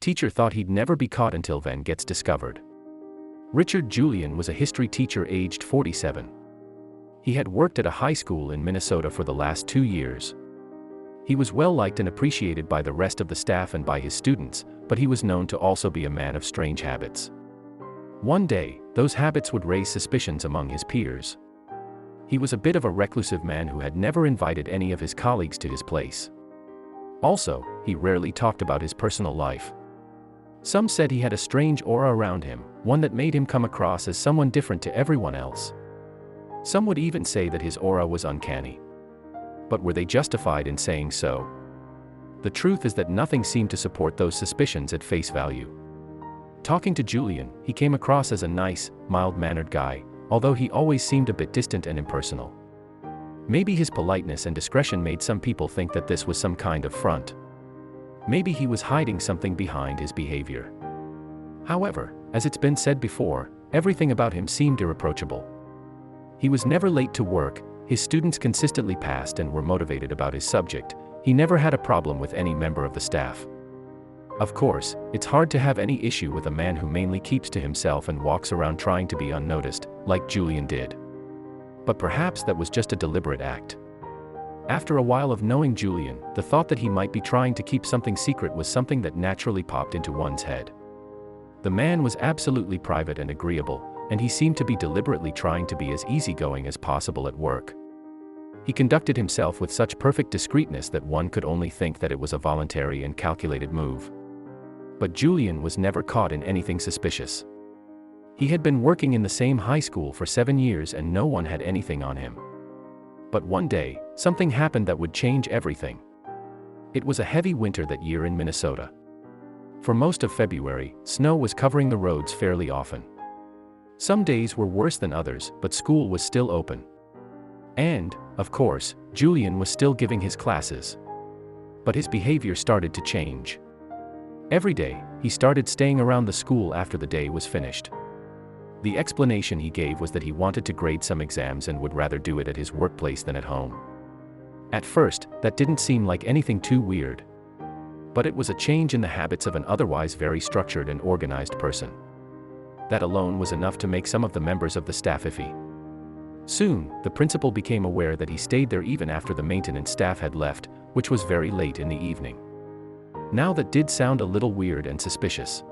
teacher thought he'd never be caught until Van gets discovered. Richard Julien was a history teacher aged 47. He had worked at a high school in Minnesota for the last 2 years. He was well liked and appreciated by the rest of the staff and by his students, but he was known to also be a man of strange habits. One day, those habits would raise suspicions among his peers. He was a bit of a reclusive man who had never invited any of his colleagues to his place. Also, he rarely talked about his personal life. Some said he had a strange aura around him, one that made him come across as someone different to everyone else. Some would even say that his aura was uncanny. But were they justified in saying so? The truth is that nothing seemed to support those suspicions at face value. Talking to Julien, he came across as a nice, mild-mannered guy, although he always seemed a bit distant and impersonal. Maybe his politeness and discretion made some people think that this was some kind of front. Maybe he was hiding something behind his behavior. However, as it's been said before, everything about him seemed irreproachable. He was never late to work, his students consistently passed and were motivated about his subject, he never had a problem with any member of the staff. Of course, it's hard to have any issue with a man who mainly keeps to himself and walks around trying to be unnoticed, like Julien did. But perhaps that was just a deliberate act. After a while of knowing Julien, the thought that he might be trying to keep something secret was something that naturally popped into one's head. The man was absolutely private and agreeable, and he seemed to be deliberately trying to be as easygoing as possible at work. He conducted himself with such perfect discreetness that one could only think that it was a voluntary and calculated move. But Julien was never caught in anything suspicious. He had been working in the same high school for 7 years and no one had anything on him. But one day, something happened that would change everything. It was a heavy winter that year in Minnesota. For most of February, snow was covering the roads fairly often. Some days were worse than others, but school was still open. And, of course, Julien was still giving his classes. But his behavior started to change. Every day, he started staying around the school after the day was finished. The explanation he gave was that he wanted to grade some exams and would rather do it at his workplace than at home. At first, that didn't seem like anything too weird. But it was a change in the habits of an otherwise very structured and organized person. That alone was enough to make some of the members of the staff iffy. Soon, the principal became aware that he stayed there even after the maintenance staff had left, which was very late in the evening. Now that did sound a little weird and suspicious.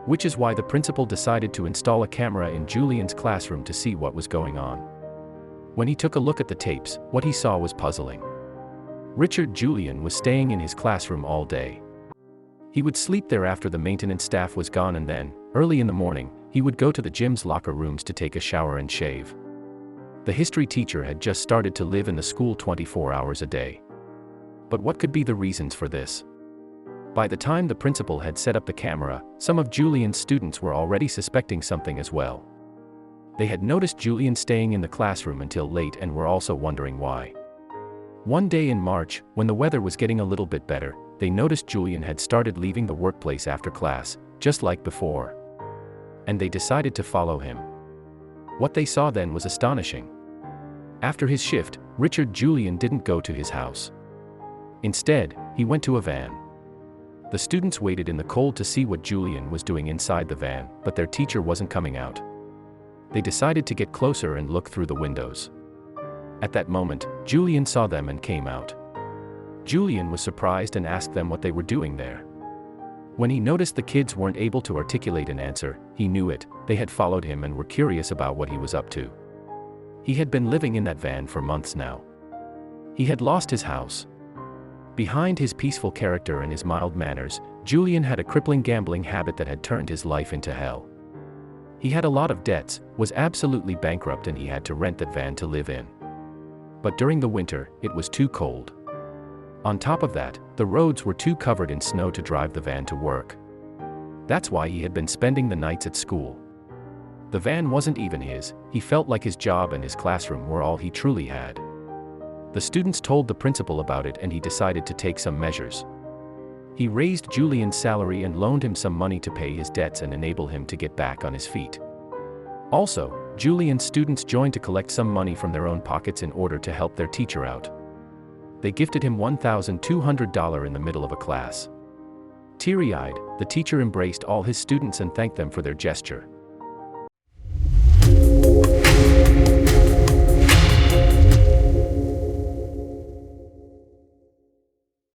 Which is why the principal decided to install a camera in Julien's classroom to see what was going on. When he took a look at the tapes, what he saw was puzzling. Richard Julien was staying in his classroom all day. He would sleep there after the maintenance staff was gone and then, early in the morning, he would go to the gym's locker rooms to take a shower and shave. The history teacher had just started to live in the school 24 hours a day. But what could be the reasons for this? By the time the principal had set up the camera, some of Julien's students were already suspecting something as well. They had noticed Julien staying in the classroom until late and were also wondering why. One day in March, when the weather was getting a little bit better, they noticed Julien had started leaving the workplace after class, just like before. And they decided to follow him. What they saw then was astonishing. After his shift, Richard Julien didn't go to his house. Instead, he went to a van. The students waited in the cold to see what Julien was doing inside the van, but their teacher wasn't coming out. They decided to get closer and look through the windows. At that moment, Julien saw them and came out. Julien was surprised and asked them what they were doing there. When he noticed the kids weren't able to articulate an answer, he knew it. They had followed him and were curious about what he was up to. He had been living in that van for months now. He had lost his house. Behind his peaceful character and his mild manners, Julien had a crippling gambling habit that had turned his life into hell. He had a lot of debts, was absolutely bankrupt, and he had to rent that van to live in. But during the winter, it was too cold. On top of that, the roads were too covered in snow to drive the van to work. That's why he had been spending the nights at school. The van wasn't even his, he felt like his job and his classroom were all he truly had. The students told the principal about it and he decided to take some measures. He raised Julien's salary and loaned him some money to pay his debts and enable him to get back on his feet. Also, Julien's students joined to collect some money from their own pockets in order to help their teacher out. They gifted him $1,200 in the middle of a class. Teary-eyed, the teacher embraced all his students and thanked them for their gesture.